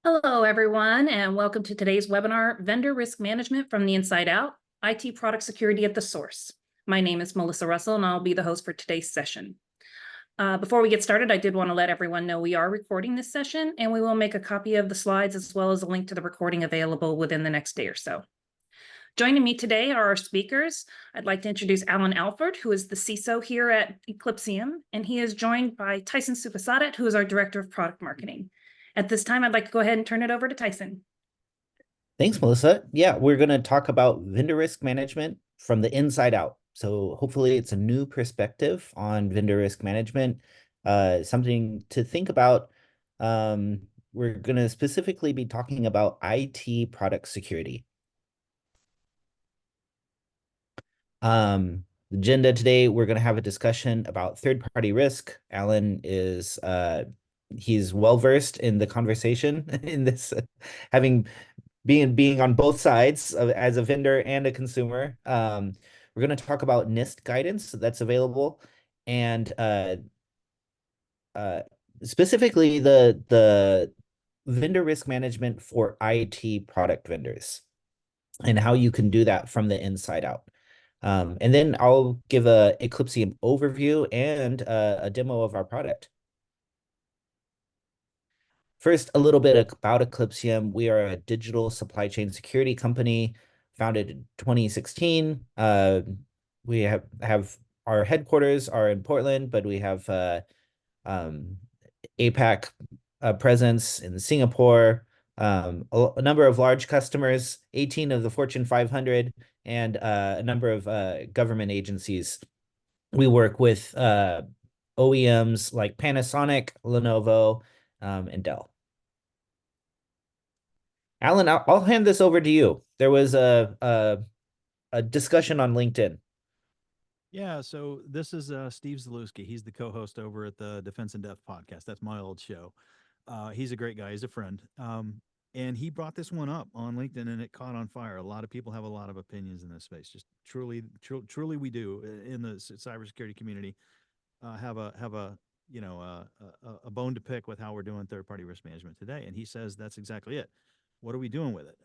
Hello, everyone, and welcome to today's webinar, Vendor Risk Management from the Inside Out, IT Product Security at the Source. My name is Melissa Russell, and I'll be the host for today's session. Before we get started, I did want to let everyone know we are recording this session, and we will make a copy of the slides as well as a link to the recording available within the next day or so. Joining me today are our speakers. I'd like to introduce Alan Alford, who is the CISO here at Eclipsium, and he is joined by Tyson Supasadet, who is our Director of Product Marketing. At this time, I'd like to go ahead and turn it over to Tyson. Thanks, Melissa. Yeah, we're going to talk about vendor risk management from the inside out. So hopefully it's a new perspective on vendor risk management, something to think about. We're going to specifically be talking about IT product security. Agenda today, we're going to have a discussion about third-party risk. Alan is he's well-versed in the conversation in this, having being on both sides as a vendor and a consumer. We're going to talk about NIST guidance that's available, and specifically the vendor risk management for IT product vendors and how you can do that from the inside out. And then I'll give a Eclipsium overview and a demo of our product. First, a little bit about Eclipsium. We are a digital supply chain security company founded in 2016. We have our headquarters are in Portland, but we have APAC presence in Singapore, a number of large customers, 18 of the Fortune 500, and a number of government agencies. We work with OEMs like Panasonic, Lenovo, and Dell. Alan, I'll hand this over to you. There was a discussion on LinkedIn. Yeah, so this is Steve Zalewski. He's the co-host over at the Defense in Depth podcast. That's my old show. He's a great guy. He's a friend. And he brought this one up on LinkedIn, and it caught on fire. A lot of people have a lot of opinions in this space. Just truly, we do in the cybersecurity community have a a bone to pick with how we're doing third-party risk management today. And he says that's exactly it. What are we doing with it?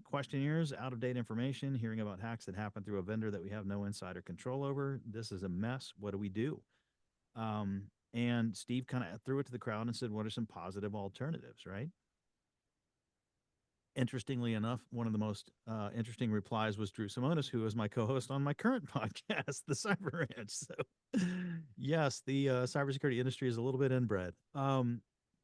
Questionnaires, out-of-date information, hearing about hacks that happen through a vendor that we have no insider control over. This is a mess. What do we do? And Steve kind of threw it to the crowd and said, what are some positive alternatives, right? Interestingly enough, one of the most interesting replies was Drew Simonis, who is my co-host on my current podcast, The Cyber Ranch. So, yes, the cybersecurity industry is a little bit inbred.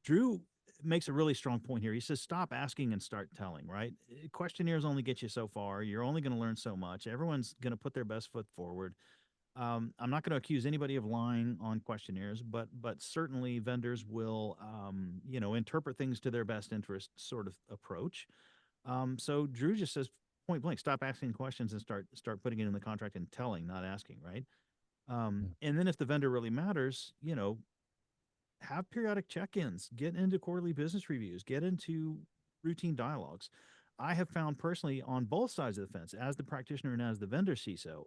Drew makes a really strong point here. He says, stop asking and start telling, right? Questionnaires only get you so far. You're only going to learn so much. Everyone's going to put their best foot forward. I'm not going to accuse anybody of lying on questionnaires, but certainly vendors will, interpret things to their best interest sort of approach. So Drew just says point blank, stop asking questions and start putting it in the contract and telling, not asking, right? And then if the vendor really matters, have periodic check-ins, get into quarterly business reviews, get into routine dialogues. I have found personally on both sides of the fence, as the practitioner and as the vendor CISO,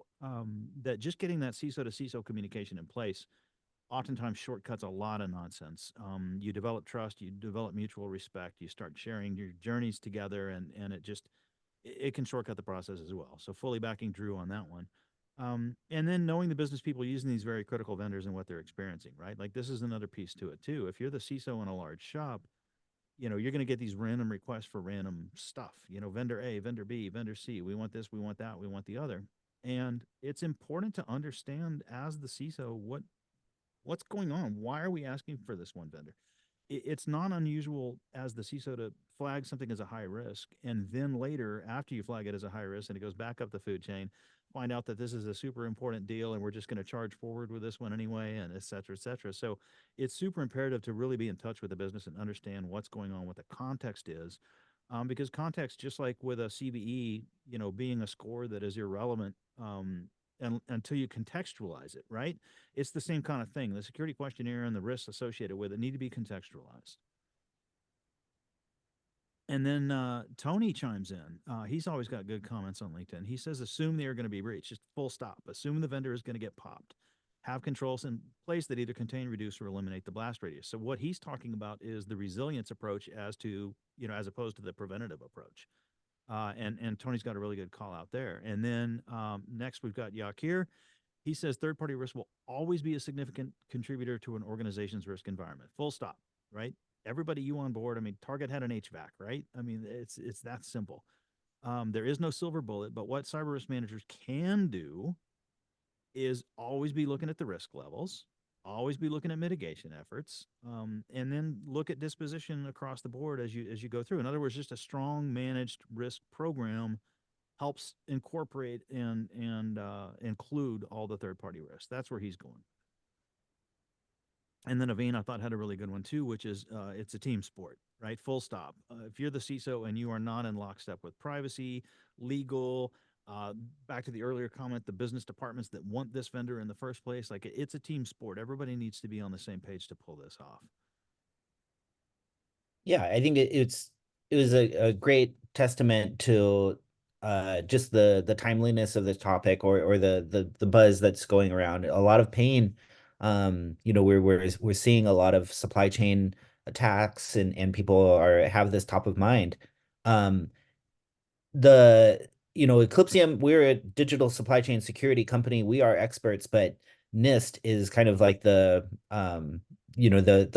that just getting that CISO to CISO communication in place oftentimes shortcuts a lot of nonsense. You develop trust, you develop mutual respect, you start sharing your journeys together, and it can shortcut the process as well. So fully backing Drew on that one. And then knowing the business people using these very critical vendors and what they're experiencing, right? Like this is another piece to it too. If you're the CISO in a large shop, you're going to get these random requests for random stuff. Vendor A, vendor B, vendor C. We want this, we want that, we want the other. And it's important to understand as the CISO what's going on. Why are we asking for this one vendor? It's not unusual as the CISO to flag something as a high risk, and then later, after you flag it as a high risk and it goes back up the food chain, find out that this is a super important deal and we're just going to charge forward with this one anyway, and et cetera, et cetera. So it's super imperative to really be in touch with the business and understand what's going on, what the context is. Because context, just like with a CVE, being a score that is irrelevant and until you contextualize it, right? It's the same kind of thing. The security questionnaire and the risks associated with it need to be contextualized. And then Tony chimes in. He's always got good comments on LinkedIn. He says, assume they are going to be breached. Just full stop. Assume the vendor is going to get popped. have controls in place that either contain, reduce, or eliminate the blast radius. So what he's talking about is the resilience approach as to, as opposed to the preventative approach. And Tony's got a really good call out there. And then next we've got Yakir. He says third-party risk will always be a significant contributor to an organization's risk environment. Full stop, right? Everybody you on board, I mean, Target had an HVAC, right? I mean, it's that simple. There is no silver bullet, but what cyber risk managers can do is always be looking at the risk levels, always be looking at mitigation efforts, and then look at disposition across the board as you go through. In other words, just a strong managed risk program helps incorporate and include all the third party risks. That's where he's going. And then Aveen, I thought, had a really good one too, which is it's a team sport, right? Full stop. If you're the CISO and you are not in lockstep with privacy, legal, back to the earlier comment, the business departments that want this vendor in the first place, like it's a team sport. Everybody needs to be on the same page to pull this off. Yeah, I think it was a great testament to just the timeliness of this topic, or the buzz that's going around. A lot of pain. We're seeing a lot of supply chain attacks, and people have this top of mind. The Eclipsium, we're a digital supply chain security company. We are experts, but NIST is kind of like the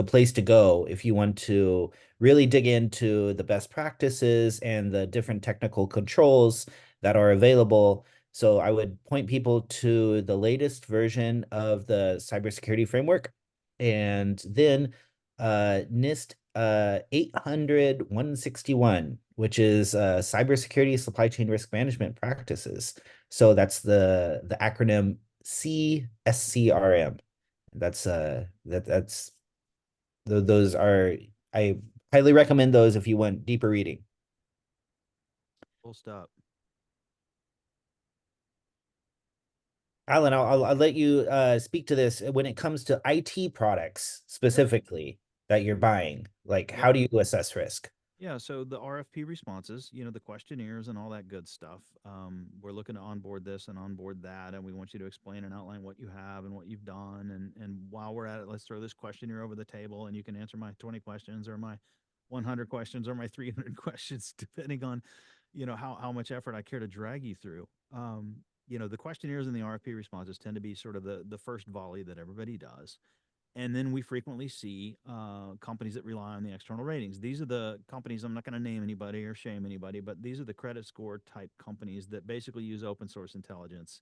place to go if you want to really dig into the best practices and the different technical controls that are available. So I would point people to the latest version of the cybersecurity framework, and then NIST 800-161, which is cybersecurity supply chain risk management practices. So that's the acronym CSCRM. Those are, I highly recommend those if you want deeper reading. Full stop. Alan, I'll let you speak to this when it comes to IT products specifically that you're buying. Like, how do you assess risk? Yeah, so the RFP responses, the questionnaires and all that good stuff. We're looking to onboard this and onboard that, and we want you to explain and outline what you have and what you've done. And while we're at it, let's throw this questionnaire over the table, and you can answer my 20 questions or my 100 questions or my 300 questions, depending on, how much effort I care to drag you through. The questionnaires and the RFP responses tend to be sort of the first volley that everybody does. And then we frequently see companies that rely on the external ratings. These are the companies, I'm not going to name anybody or shame anybody, but these are the credit score type companies that basically use open source intelligence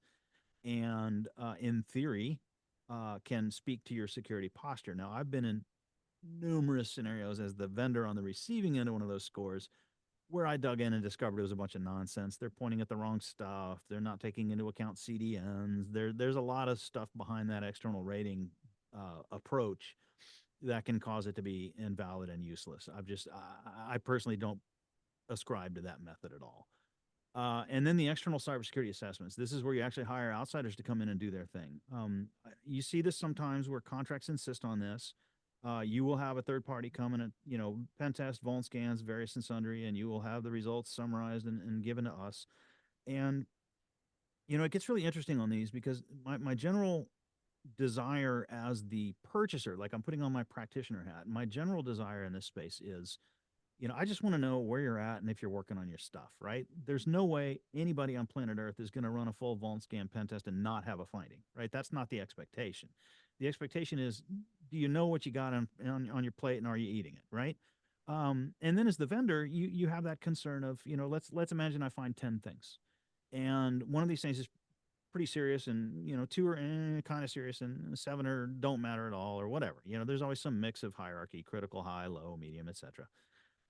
and in theory can speak to your security posture. Now, I've been in numerous scenarios as the vendor on the receiving end of one of those scores where I dug in and discovered it was a bunch of nonsense. They're pointing at the wrong stuff. They're not taking into account CDNs. There's a lot of stuff behind that external rating approach that can cause it to be invalid and useless. I personally don't ascribe to that method at all. And then the external cybersecurity assessments. This is where you actually hire outsiders to come in and do their thing. You see this sometimes where contracts insist on this. You will have a third party come in and, pen test, vuln scans, various and sundry, and you will have the results summarized and given to us. And, it gets really interesting on these because my general desire as the purchaser, like I'm putting on my practitioner hat, my general desire in this space is, I just want to know where you're at and if you're working on your stuff, right? There's no way anybody on planet Earth is going to run a full vuln scan pen test and not have a finding, right? That's not the expectation. The expectation is, do you know what you got on your plate and are you eating it, right? And then as the vendor, you have that concern of, let's imagine I find 10 things. And one of these things is pretty serious, and 2 are kind of serious, and 7 are don't matter at all, or whatever. There's always some mix of hierarchy: critical, high, low, medium, etc.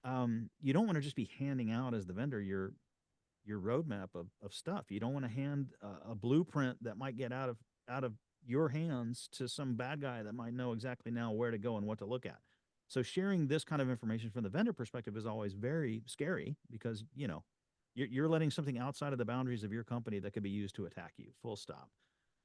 You don't want to just be handing out as the vendor your roadmap of stuff. You don't want to hand a blueprint that might get out of your hands to some bad guy that might know exactly now where to go and what to look at. So sharing this kind of information from the vendor perspective is always very scary because you're letting something outside of the boundaries of your company that could be used to attack you. Full stop.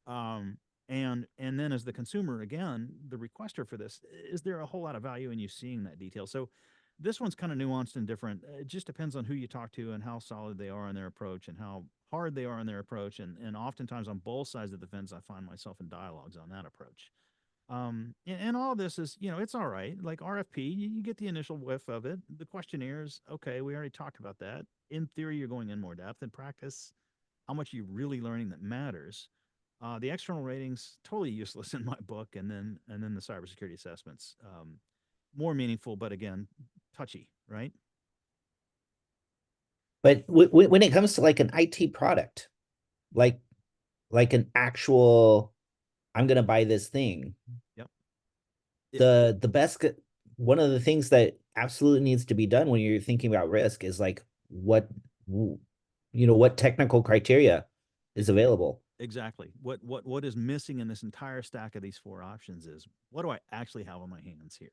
And then as the consumer, again, the requester for this, is there a whole lot of value in you seeing that detail? So this one's kind of nuanced and different. It just depends on who you talk to and how solid they are in their approach and how hard they are in their approach. And oftentimes on both sides of the fence, I find myself in dialogues on that approach. And all this is, it's all right. Like RFP, you get the initial whiff of it. The questionnaires, okay, we already talked about that. In theory, you're going in more depth. In practice, how much are you really learning that matters? The external ratings, totally useless in my book. And then the cybersecurity assessments, more meaningful, but again, touchy, right? But when it comes to like an IT product, like an actual, I'm gonna buy this thing. Yep. The best one of the things that absolutely needs to be done when you're thinking about risk is like what technical criteria is available. Exactly. What is missing in this entire stack of these four options is, what do I actually have on my hands here?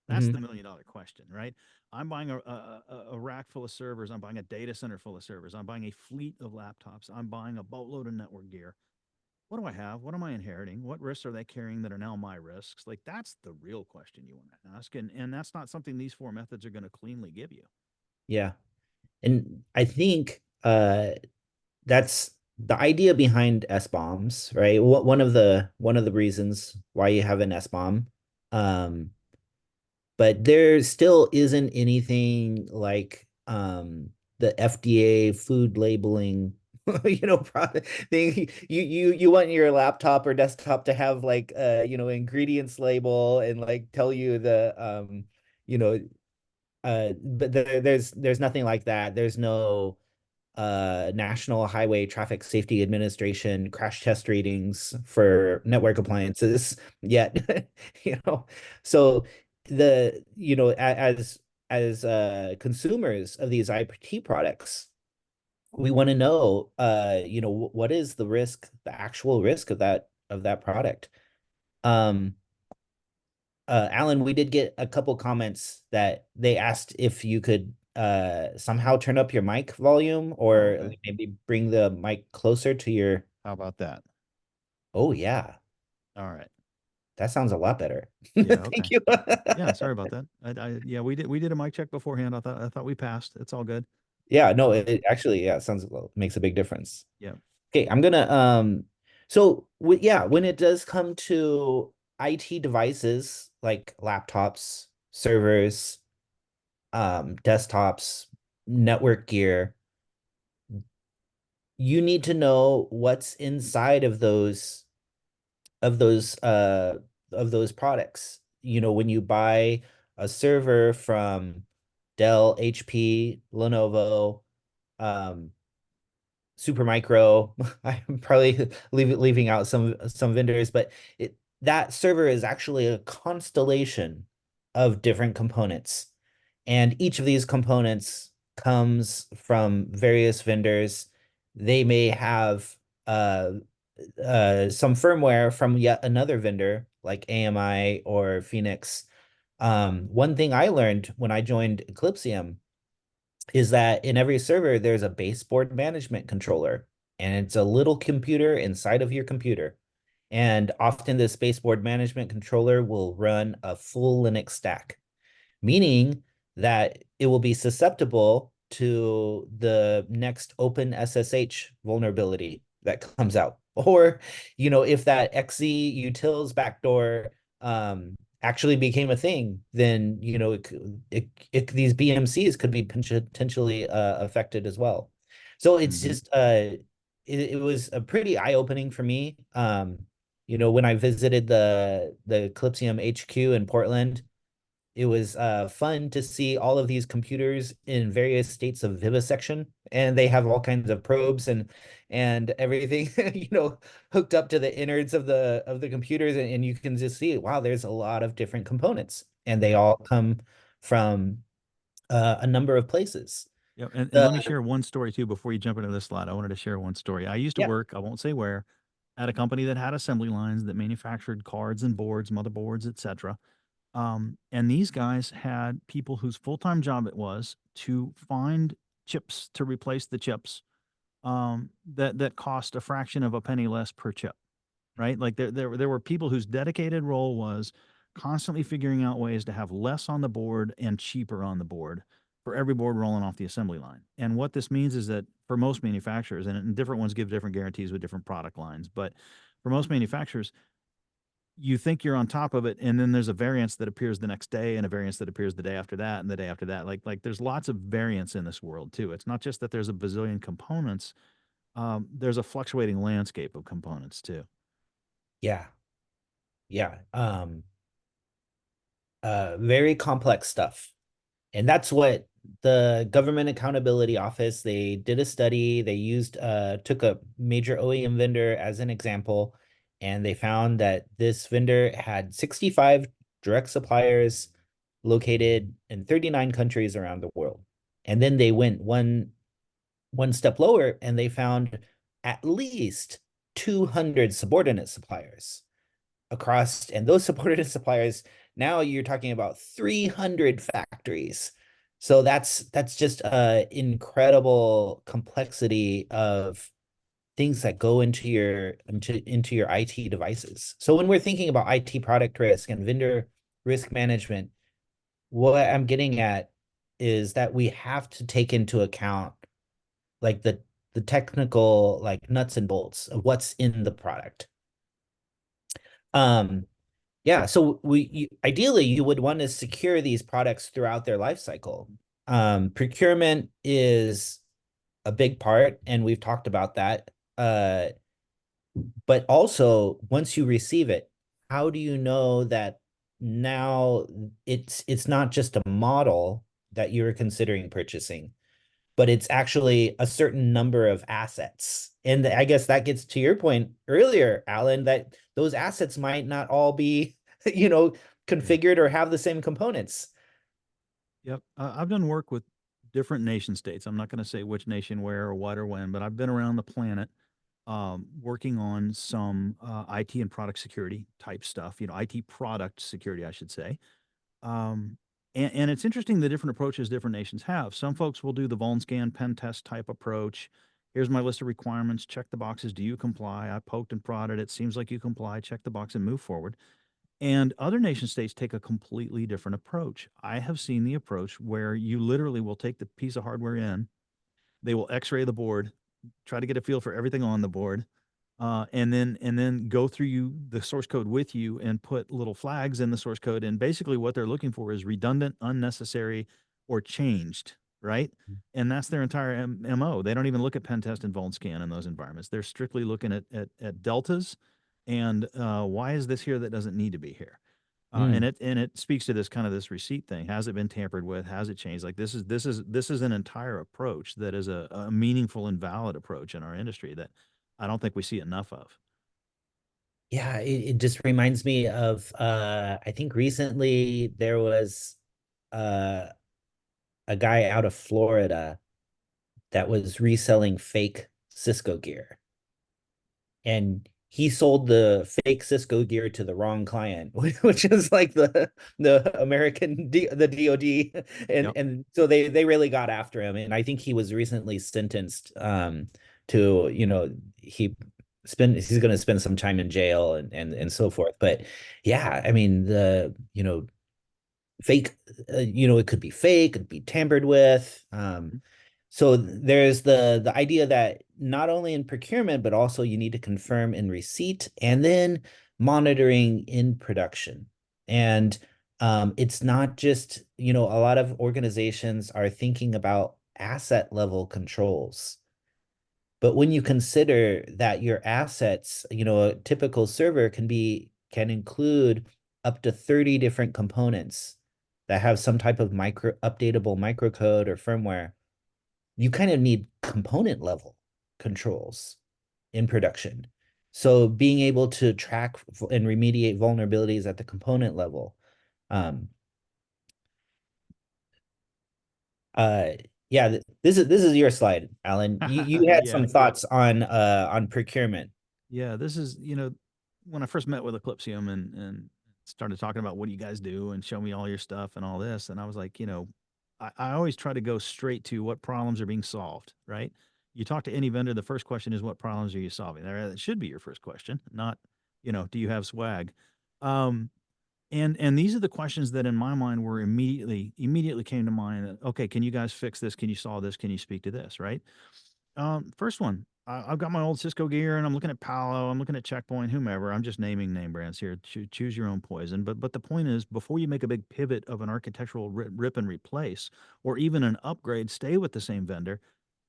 That's Mhm. the $1,000,000 question, right? I'm buying a rack full of servers. I'm buying a data center full of servers. I'm buying a fleet of laptops. I'm buying a boatload of network gear. What do I have? What am I inheriting? What risks are they carrying that are now my risks? Like, that's the real question you want to ask. And that's not something these four methods are going to cleanly give you. Yeah. And I think that's the idea behind SBOMs, right? One of the reasons why you have an SBOM. But there still isn't anything like the FDA food labeling product thing. You want your laptop or desktop to have like ingredients label and like tell you the you know but there's nothing like that. There's no National Highway Traffic Safety Administration crash test ratings for network appliances yet. So as consumers of these IT products, we want to know what is the risk, the actual risk of that product. um Alan, we did get a couple comments that they asked if you could somehow turn up your mic volume or Okay. maybe bring the mic closer to your. How about that? Oh yeah, All right. that sounds a lot better. Yeah. Thank Okay. you. Yeah. Sorry about that. Yeah, we did a mic check beforehand. I thought we passed. It's all good. Yeah, no, Um, it actually, yeah, it sounds makes a big difference. yeah. Okay, I'm gonna so when it does come to IT devices like laptops, servers, desktops, network gear, you need to know what's inside of those uh those products. When you buy a server from Dell, HP, Lenovo, um Supermicro, I'm probably leaving out some vendors, but that server is actually a constellation of different components. And each of these components comes from various vendors. They may have some firmware from yet another vendor like AMI or Phoenix. One thing I learned when I joined Eclipsium is that in every server, there's a baseboard management controller, and it's a little computer inside of your computer. And often this baseboard management controller will run a full Linux stack, meaning that it will be susceptible to the next open SSH vulnerability that comes out. Or, if that XZ utils backdoor actually became a thing, then, these BMCs could be potentially affected as well. So it's Mhm. just it was a pretty eye-opening for me. When I visited the Eclipsium HQ in Portland, it was fun to see all of these computers in various states of vivisection, and they have all kinds of probes and everything hooked up to the innards of the computers, and you can just see, wow, there's a lot of different components, and they Yep. all come from a number of places. Yep. And The let me share one story too before you jump into this slide. I wanted to share one story. I used to Yeah. work, I won't say where, at a company that had assembly lines that manufactured cards and boards, motherboards, etc. And these guys had people whose full-time job it was to find chips to replace the chips that cost a fraction of a penny less per chip, right? Like there were people whose dedicated role was constantly figuring out ways to have less on the board and cheaper on the board. for every board rolling off the assembly line. And what this means is that for most manufacturers, and different ones give different guarantees with different product lines, but for most manufacturers, you think you're on top of it, and then there's a variance that appears the next day and a variance that appears the day after that and the day after that. Like there's lots of variance in this world too. It's not just that there's a bazillion components. There's a fluctuating landscape of components too. Yeah. Yeah. Very complex stuff. And that's what the Government Accountability Office, they did a study, they used took a major OEM vendor as an example, and they found that this vendor had 65 direct suppliers located in 39 countries around the world. And then they went one step lower and they found at least 200 subordinate suppliers across, and those subordinate suppliers, now you're talking about 300 factories. So that's just incredible complexity of things that go into your IT devices. So when we're thinking about IT product risk and vendor risk management, what I'm getting at is that we have to take into account like the technical like nuts and bolts of what's in the product. Yeah, so ideally you would want to secure these products throughout their life cycle. Procurement is a big part, and we've talked about that. But also once you receive it, how do you know that now it's not just a model that you're considering purchasing, but it's actually a certain number of assets? And I guess that gets to your point earlier, Alan, that those assets might not all be, configured or have the same components. Yep. I've done work with different nation states. I'm not going to say which nation, where, or what, or when, but I've been around the planet working on some IT and product security type stuff, IT product security, I should say. And it's interesting the different approaches different nations have. Some folks will do the VulnScan pen test type approach. Here's my list of requirements. Check the boxes. Do you comply? I poked and prodded. It seems like you comply. Check the box and move forward. And other nation states take a completely different approach. I have seen the approach where you literally will take the piece of hardware in, they will X-ray the board, try to get a feel for everything on the board, and then go through the source code with you and put little flags in the source code. And basically what they're looking for is redundant, unnecessary, or changed, right? And that's their entire MO. They don't even look at pen test and VulnScan in those environments. They're strictly looking at deltas and why is this here that doesn't need to be here? And it speaks to this receipt thing. Has it been tampered with? Has it changed? Like this is an entire approach that is a meaningful and valid approach in our industry that I don't think we see enough of. Yeah, it just reminds me of I think recently there was a guy out of Florida that was reselling fake Cisco gear. And he sold the fake Cisco gear to the wrong client, which is like the American the DoD, and so they really got after him. And I think he was recently sentenced to he's going to spend some time in jail and so forth. But yeah, I mean fake, it could be fake, it could be tampered with. So there's the idea that not only in procurement, but also you need to confirm in receipt and then monitoring in production. And it's not just, a lot of organizations are thinking about asset level controls. But when you consider that your assets, a typical server can include up to 30 different components that have some type of updatable microcode or firmware, you kind of need component level controls in production. So being able to track and remediate vulnerabilities at the component level. Yeah, this is your slide, Alan. You had some thoughts on procurement. Yeah, this is, when I first met with Eclipsium and started talking about what do you guys do and show me all your stuff and all this. And I was like, I always try to go straight to what problems are being solved, right? You talk to any vendor, the first question is what problems are you solving? That should be your first question, not, do you have swag? And these are the questions that in my mind were immediately came to mind. That, okay, can you guys fix this? Can you solve this? Can you speak to this? Right. First one, I've got my old Cisco gear, and I'm looking at Palo, I'm looking at Checkpoint, whomever. I'm just naming name brands here. Choose your own poison. But the point is, before you make a big pivot of an architectural rip and replace, or even an upgrade, stay with the same vendor.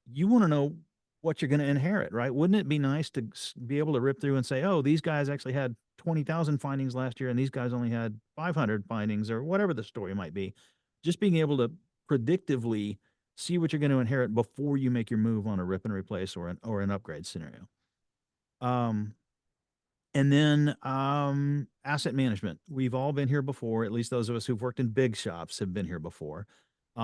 You want to know what you're going to inherit, right? Wouldn't it be nice to be able to rip through and say, oh, these guys actually had 20,000 findings last year, and these guys only had 500 findings, or whatever the story might be. Just being able to predictively see what you're going to inherit before you make your move on a rip and replace or an upgrade scenario. And then asset management. We've all been here before. At least those of us who've worked in big shops have been here before.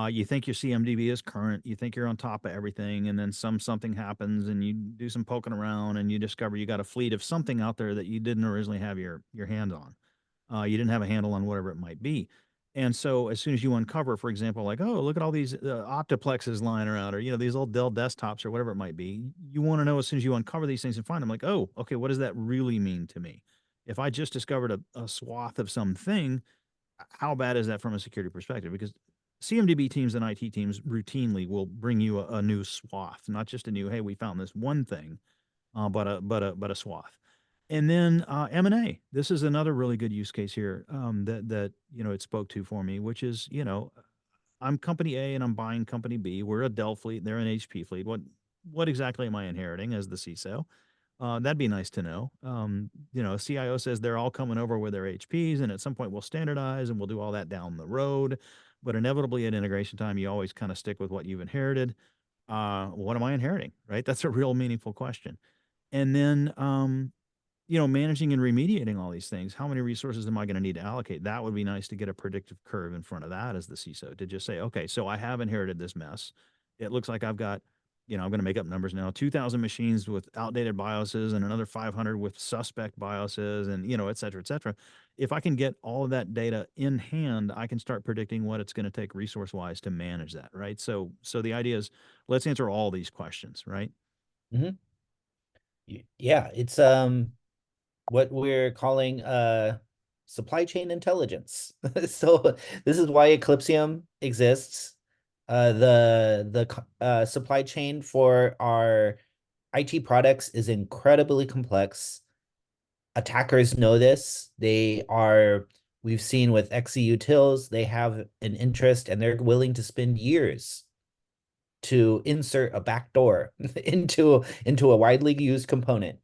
You think your CMDB is current. You think you're on top of everything, and then something happens, and you do some poking around, and you discover you got a fleet of something out there that you didn't originally have your hand on. You didn't have a handle on whatever it might be. And so as soon as you uncover, for example, like, oh, look at all these Optiplexes lying around, or, these old Dell desktops or whatever it might be, you want to know as soon as you uncover these things and find them, like, oh, okay, what does that really mean to me? If I just discovered a swath of something, how bad is that from a security perspective? Because CMDB teams and IT teams routinely will bring you a new swath, not just a new, hey, we found this one thing, but a swath. And then M&A. This is another really good use case here that it spoke to for me, which is, I'm company A and I'm buying company B. We're a Dell fleet, they're an HP fleet. What exactly am I inheriting as the CISO? That'd be nice to know. CIO says they're all coming over with their HPs, and at some point we'll standardize and we'll do all that down the road. But inevitably at integration time, you always kind of stick with what you've inherited. What am I inheriting? Right? That's a real meaningful question. And then managing and remediating all these things, how many resources am I going to need to allocate? That would be nice to get a predictive curve in front of that as the CISO to just say, okay, so I have inherited this mess. It looks like I've got, I'm going to make up numbers now, 2,000 machines with outdated BIOSes and another 500 with suspect BIOSes and, et cetera, et cetera. If I can get all of that data in hand, I can start predicting what it's going to take resource-wise to manage that, right? So the idea is, let's answer all these questions, right? Mm-hmm. Yeah, it's what we're calling supply chain intelligence. So this is why Eclipsium exists. The supply chain for our IT products is incredibly complex. Attackers know this. We've seen with XeUtils, they have an interest and they're willing to spend years to insert a backdoor into a widely used component.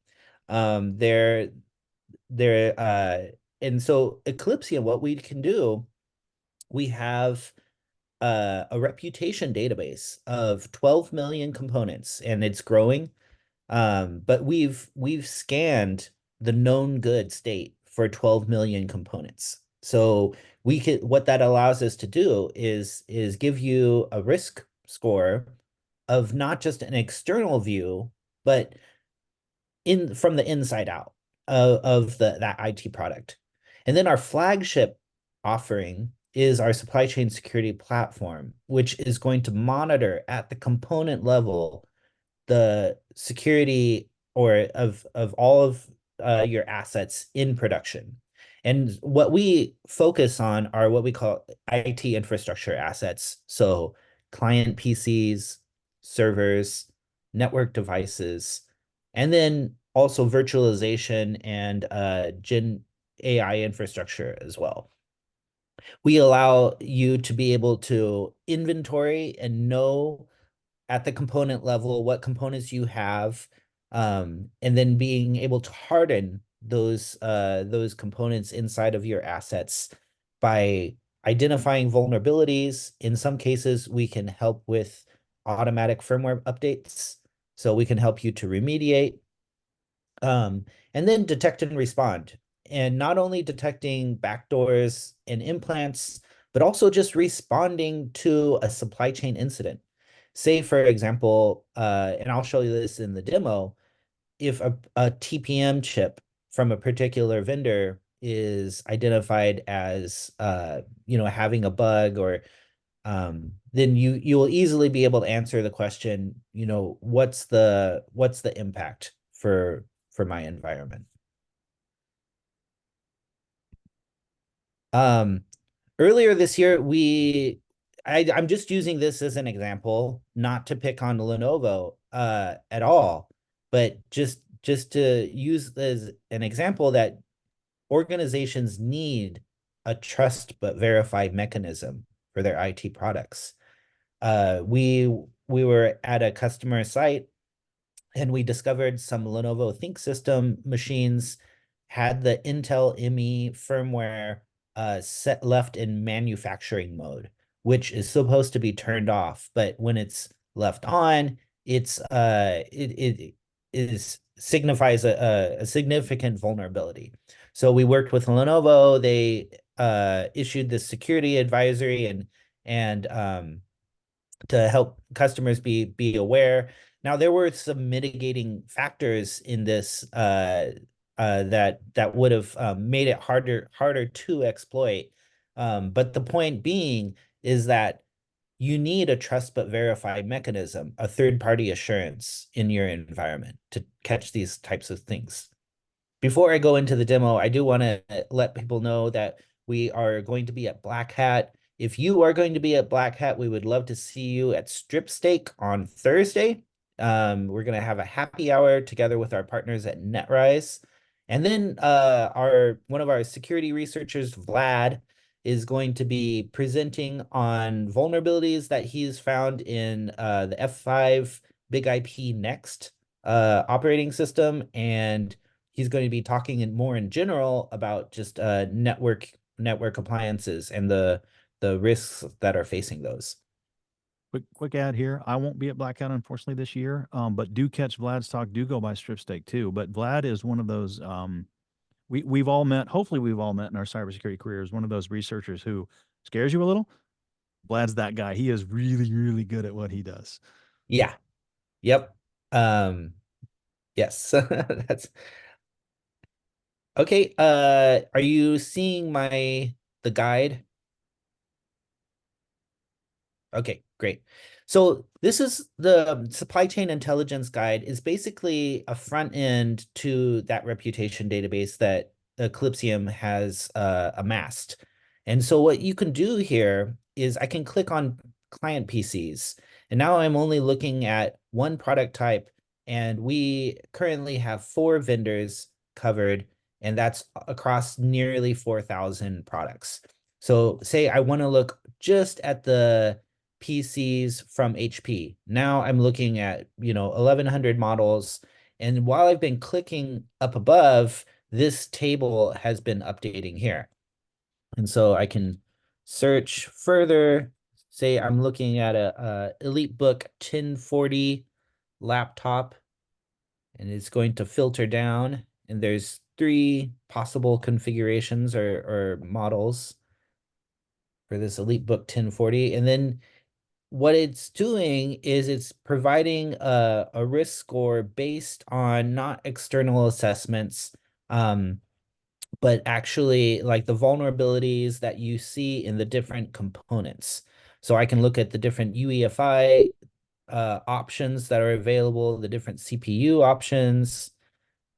They're and so Eclipsium, what we can do, we have a reputation database of 12 million components, and it's growing. But we've scanned the known good state for 12 million components. So what that allows us to do is give you a risk score of not just an external view, but from the inside out of that IT product. And then our flagship offering is our supply chain security platform, which is going to monitor at the component level the security of all of your assets in production. And what we focus on are what we call IT infrastructure assets. So client PCs, servers, network devices, and then also virtualization and Gen AI infrastructure as well. We allow you to be able to inventory and know at the component level what components you have, and then being able to harden those components inside of your assets by identifying vulnerabilities. In some cases, we can help with automatic firmware updates, so we can help you to remediate, and then detect and respond. And not only detecting backdoors and implants, but also just responding to a supply chain incident. Say, for example, and I'll show you this in the demo, if a TPM chip from a particular vendor is identified as having a bug, or then you will easily be able to answer the question, what's the impact for my environment. Earlier this year, I'm just using this as an example, not to pick on Lenovo at all, but just to use as an example that organizations need a trust but verify mechanism for their IT products. We were at a customer site and we discovered some Lenovo ThinkSystem machines had the Intel ME firmware set left in manufacturing mode, which is supposed to be turned off, but when it's left on, it is signifies a significant vulnerability. So we worked with Lenovo. They issued the security advisory and to help customers be aware. Now, there were some mitigating factors in this that would have made it harder to exploit. But the point being is that you need a trust but verify mechanism, a third-party assurance in your environment to catch these types of things. Before I go into the demo, I do want to let people know that we are going to be at Black Hat. If you are going to be at Black Hat, we would love to see you at Strip Steak on Thursday. We're going to have a happy hour together with our partners at NetRise. And then one of our security researchers, Vlad, is going to be presenting on vulnerabilities that he's found in the F5 Big IP Next operating system. And he's going to be talking more in general about just network appliances and the risks that are facing those. Quick ad here. I won't be at Blackout, unfortunately, this year. But do catch Vlad's talk. Do go by Strip Steak too. But Vlad is one of those we've all met, hopefully we've all met in our cybersecurity careers, one of those researchers who scares you a little. Vlad's that guy. He is really, really good at what he does. Yeah. Yep. Yes. That's okay. Are you seeing the guide? Okay, great. So this is the supply chain intelligence guide is basically a front end to that reputation database that Eclipsium has amassed. And so what you can do here is I can click on client PCs. And now I'm only looking at one product type. And we currently have 4 vendors covered, and that's across nearly 4,000 products. So say I want to look just at the PCs from HP. Now I'm looking at, 1,100 models. And while I've been clicking up above, this table has been updating here. And so I can search further. Say I'm looking at a EliteBook 1040 laptop, and it's going to filter down. And there's 3 possible configurations or models for this EliteBook 1040. And then what it's doing is it's providing a risk score based on not external assessments, but actually like the vulnerabilities that you see in the different components. So I can look at the different UEFI options that are available, the different CPU options,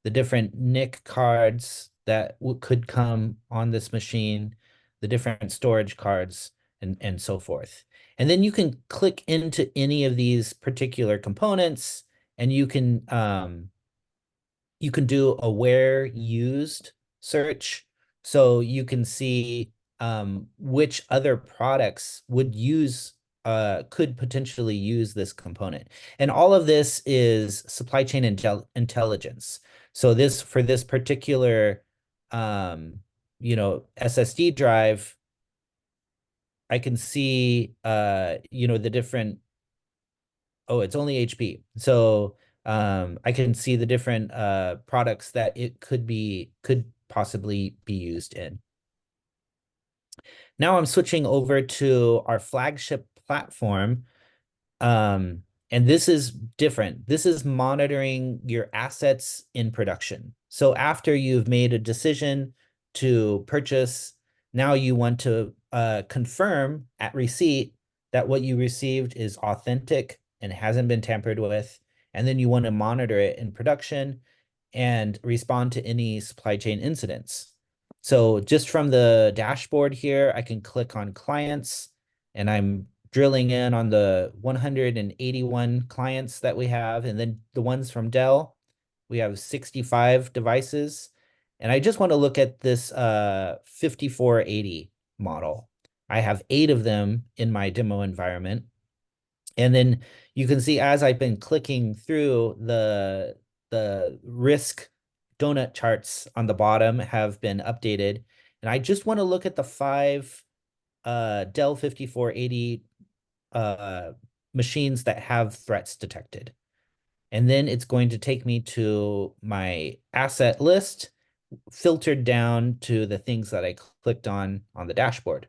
the different NIC cards that could come on this machine, the different storage cards, and so forth. And then you can click into any of these particular components, and you can do a where used search. So you can see which other products could potentially use this component. And all of this is supply chain intelligence. So for this particular SSD drive, I can see the different, oh, it's only HP. So I can see the different products that it could possibly be used in. Now I'm switching over to our flagship platform. And this is different. This is monitoring your assets in production. So after you've made a decision to purchase, now you want to confirm at receipt that what you received is authentic and hasn't been tampered with. And then you want to monitor it in production and respond to any supply chain incidents. So just from the dashboard here, I can click on clients, and I'm drilling in on the 181 clients that we have, and then the ones from Dell. We have 65 devices. And I just want to look at this 5480 model. I have 8 of them in my demo environment. And then you can see as I've been clicking through the risk donut charts on the bottom have been updated. And I just want to look at the 5 Dell 5480 machines that have threats detected. And then it's going to take me to my asset list, filtered down to the things that I clicked on the dashboard.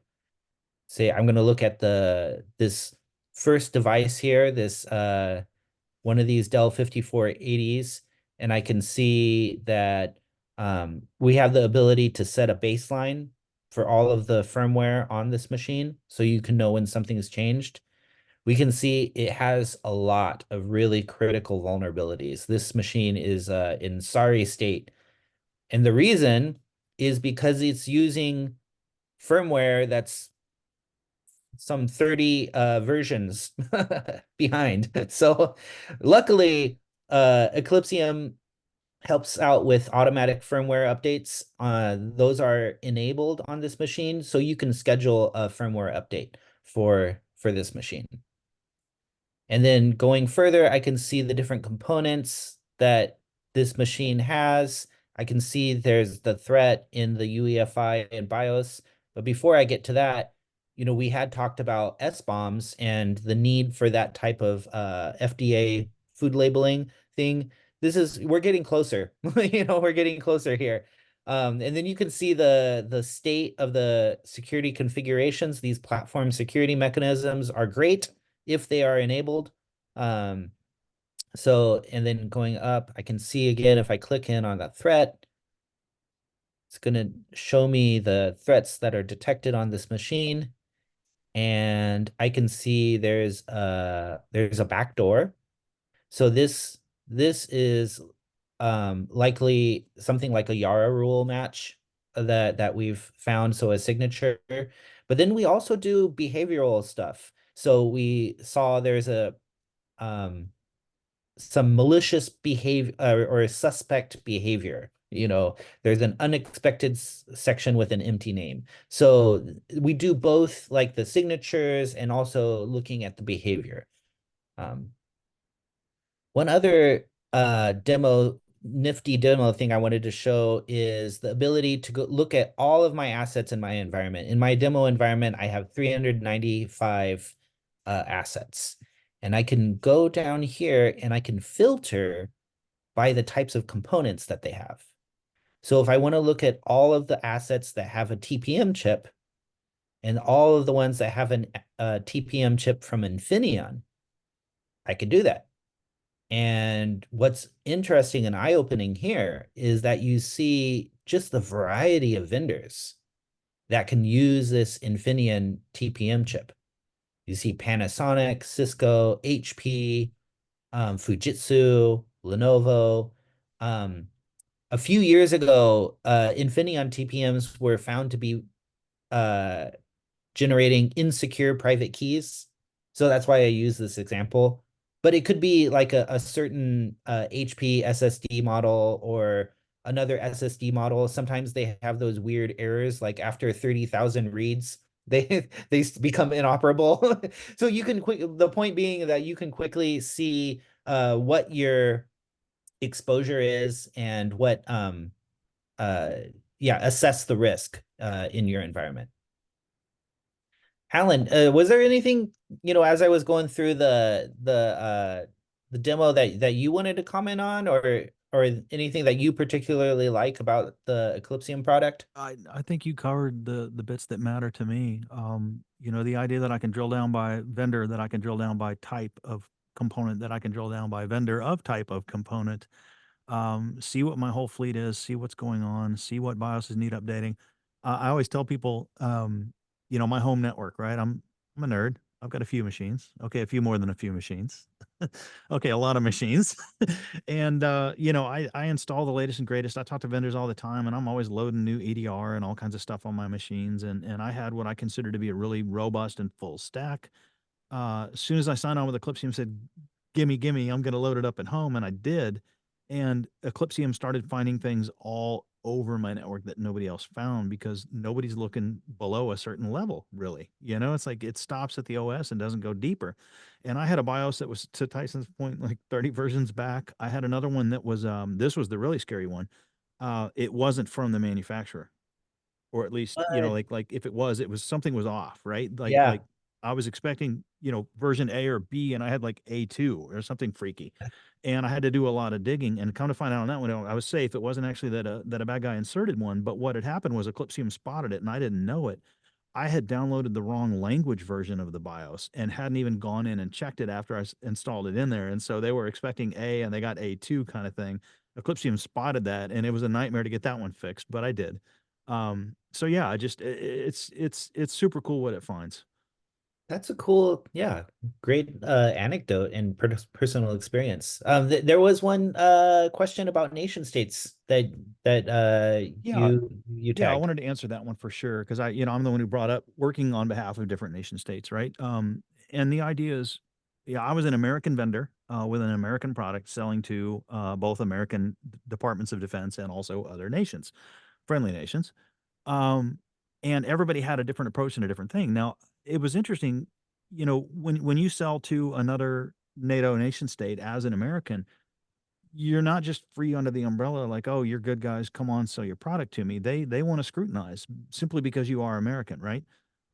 Say I'm going to look at this first device here, this one of these Dell 5480s, and I can see that we have the ability to set a baseline for all of the firmware on this machine, so you can know when something has changed. We can see it has a lot of really critical vulnerabilities. This machine is in sorry state. And the reason is because it's using firmware that's some 30 versions behind. So luckily, Eclipsium helps out with automatic firmware updates. Those are enabled on this machine, so you can schedule a firmware update for this machine. And then going further, I can see the different components that this machine has. I can see there's the threat in the UEFI and BIOS. But before I get to that, we had talked about SBOMs and the need for that type of FDA food labeling thing. We're getting closer. We're getting closer here. And then you can see the state of the security configurations. These platform security mechanisms are great if they are enabled. And then going up, I can see again, if I click in on that threat, it's going to show me the threats that are detected on this machine. And I can see there's a backdoor. So this is likely something like a Yara rule match that we've found, so a signature. But then we also do behavioral stuff. So we saw there's some malicious behavior or suspect behavior. There's an unexpected section with an empty name. So we do both, like the signatures and also looking at the behavior. One other nifty demo thing I wanted to show is the ability to go look at all of my assets in my environment. In my demo environment, I have 395 assets. And I can go down here and I can filter by the types of components that they have. So if I want to look at all of the assets that have a TPM chip and all of the ones that have a TPM chip from Infineon, I can do that. And what's interesting and eye-opening here is that you see just the variety of vendors that can use this Infineon TPM chip. You see Panasonic, Cisco, HP, Fujitsu, Lenovo. A few years ago, Infineon TPMs were found to be generating insecure private keys. So that's why I use this example. But it could be like a certain HP SSD model or another SSD model. Sometimes they have those weird errors, like after 30,000 reads, they become inoperable. So you can the point being that you can quickly see what your exposure is and what assess the risk in your environment. Alan, was there anything, as I was going through the demo that you wanted to comment on, or anything that you particularly like about the Eclipsium product? I think you covered the bits that matter to me. The idea that I can drill down by vendor, that I can drill down by type of component, that I can drill down by vendor of type of component, see what my whole fleet is, see what's going on, see what BIOSes need updating. I always tell people, my home network, right? I'm a nerd. I've got a few machines. Okay, a few more than a few machines. Okay, a lot of machines. And you know, I install the latest and greatest. I talk to vendors all the time, and I'm always loading new EDR and all kinds of stuff on my machines. And I had what I consider to be a really robust and full stack. As soon as I signed on with Eclipsium, said, "Gimme, gimme, I'm going to load it up at home," and I did. And Eclipsium started finding things all over my network that nobody else found because nobody's looking below a certain level, really. You know, it's like it stops at the OS and doesn't go deeper. And I had a BIOS that was, to Tyson's point, like 30 versions back. I had another one that was this was the really scary one. It wasn't from the manufacturer, or at least, you know, But like if it was something was off, right? yeah, Like I was expecting, you know, version A or B, and I had like A2 or something freaky. And I had to do a lot of digging, and come to find out on that one, I was safe. It wasn't actually that a bad guy inserted one, but what had happened was Eclipsium spotted it and I didn't know it. I had downloaded the wrong language version of the BIOS and hadn't even gone in and checked it after installed it in there. And so they were expecting A and they got A2 kind of thing. Eclipsium spotted that, and it was a nightmare to get that one fixed, but I did. So yeah, it's super cool what it finds. that's a cool, yeah, great anecdote and personal experience. There was one question about nation states that Yeah, you yeah, I tagged. wanted to answer that one for sure because you know, I'm the one who brought up working on behalf of different nation states, right? And the idea is, yeah, I was an American vendor with an American product selling to both American departments of defense and also other nations, friendly nations. Um, and everybody had a different approach and a different thing. Now, it was interesting, you know, when you sell to another NATO nation state as an American, you're not just free under the umbrella like, "Oh, you're good guys, come on, sell your product to me." They want to scrutinize simply because you are American, right?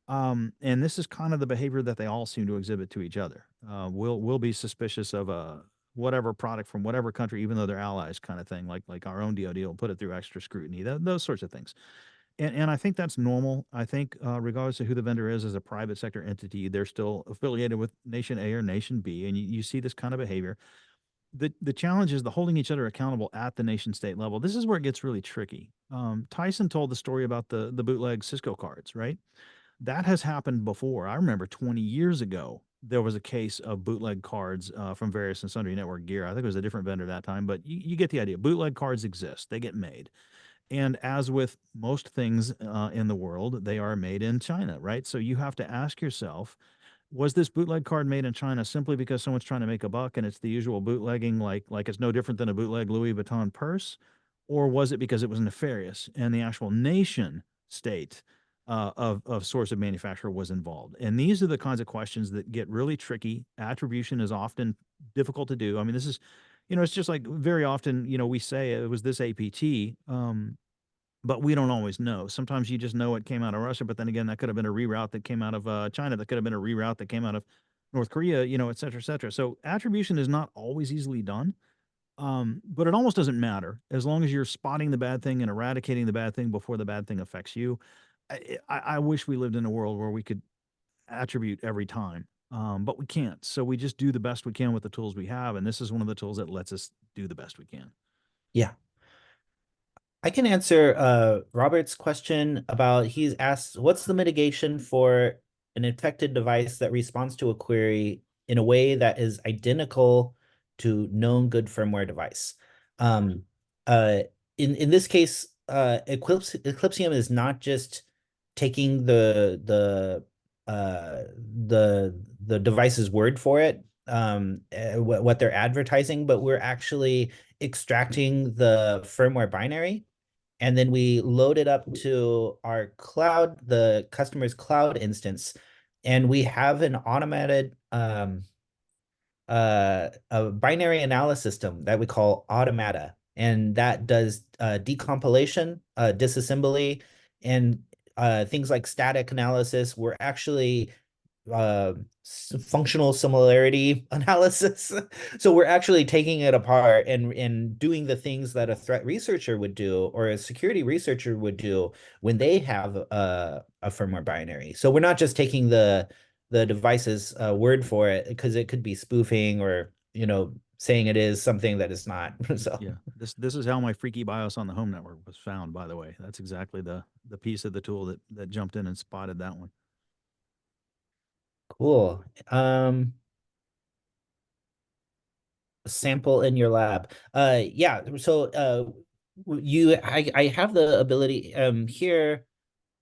And this is kind of the behavior that they all seem to exhibit to each other. We'll be suspicious of a whatever product from whatever country, even though they're allies, kind of thing. Like our own DoD will put it through extra scrutiny. Those sorts of things. And I think that's normal. I think, regardless of who the vendor is, as a private sector entity, they're still affiliated with nation A or nation B, and you see this kind of behavior. The challenge is the holding each other accountable at the nation state level. This is where it gets really tricky. Tyson told the story about the bootleg Cisco cards, right? That has happened before. I remember 20 years ago, there was a case of bootleg cards from various and sundry network gear. I think it was a different vendor that time, but you get the idea. Bootleg cards exist, they get made. And as with most things in the world, they are made in China, right? So you have to ask yourself, was this bootleg card made in China simply because someone's trying to make a buck and it's the usual bootlegging, like it's no different than a bootleg Louis Vuitton purse? Or was it because it was nefarious and the actual nation state of source of manufacturer was involved? And these are the kinds of questions that get really tricky. Attribution is often difficult to do. I mean, this is, you know, it's just like very often, you know, we say it was this APT. But we don't always know. Sometimes you just know it came out of Russia, but then again, that could have been a reroute that came out of China. That could have been a reroute that came out of North Korea, you know, et cetera, et cetera. So attribution is not always easily done, but it almost doesn't matter as long as you're spotting the bad thing and eradicating the bad thing before the bad thing affects you. I wish we lived in a world where we could attribute every time, but we can't. So we just do the best we can with the tools we have, and this is one of the tools that lets us do the best we can. Yeah. I can answer Robert's question about he's asked what's the mitigation for an infected device that responds to a query in a way that is identical to known good firmware device. Um, uh, in this case, Eclipsium is not just taking the device's word for it, what they're advertising, but we're actually extracting the firmware binary and then we load it up to our cloud, the customer's cloud instance, and we have an automated a binary analysis system that we call Automata, and that does decompilation, disassembly, and things like static analysis. We're actually uh functional similarity analysis. So we're actually taking it apart and doing the things that a threat researcher would do or a security researcher would do when they have a firmware binary. So we're not just taking the device's word for it because it could be spoofing or saying it is something that it's not. So Yeah, this is how my freaky BIOS on the home network was found, by the way. That's exactly the piece of the tool that jumped in and spotted that one. Cool. Sample in your lab. Yeah, so I have the ability here.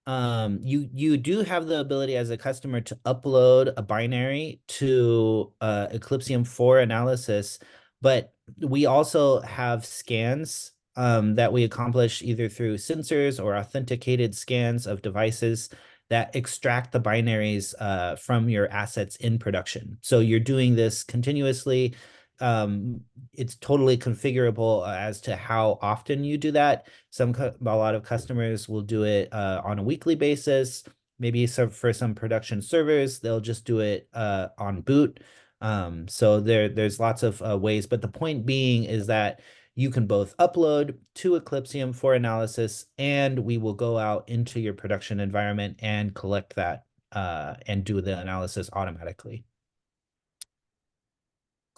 You do have the ability as a customer to upload a binary to Eclipsium for analysis, but we also have scans that we accomplish either through sensors or authenticated scans of devices that extract the binaries from your assets in production. So you're doing this continuously. It's totally configurable as to how often you do that. A lot of customers will do it on a weekly basis. Maybe for some production servers, they'll just do it on boot. So there's lots of ways, but the point being is that you can both upload to Eclipsium for analysis, and we will go out into your production environment and collect that and do the analysis automatically.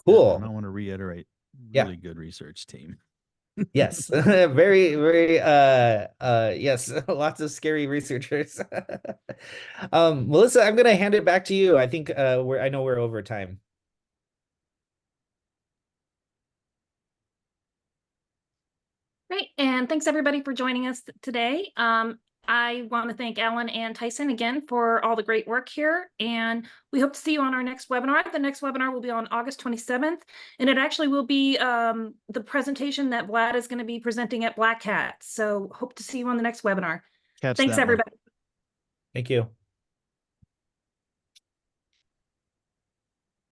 Cool. And I want to reiterate, Yeah. really good research team. Yes, very, very, yes, lots of scary researchers. Melissa, I'm gonna hand it back to you. I think I know we're over time. Great, and thanks everybody for joining us today. I want to thank Alan and Tyson again for all the great work here, and we hope to see you on our next webinar. The next webinar will be on August 27th, and it actually will be the presentation that Vlad is going to be presenting at Black Hat. So hope to see you on the next webinar. Catch Thanks, that one. everybody. Thank you.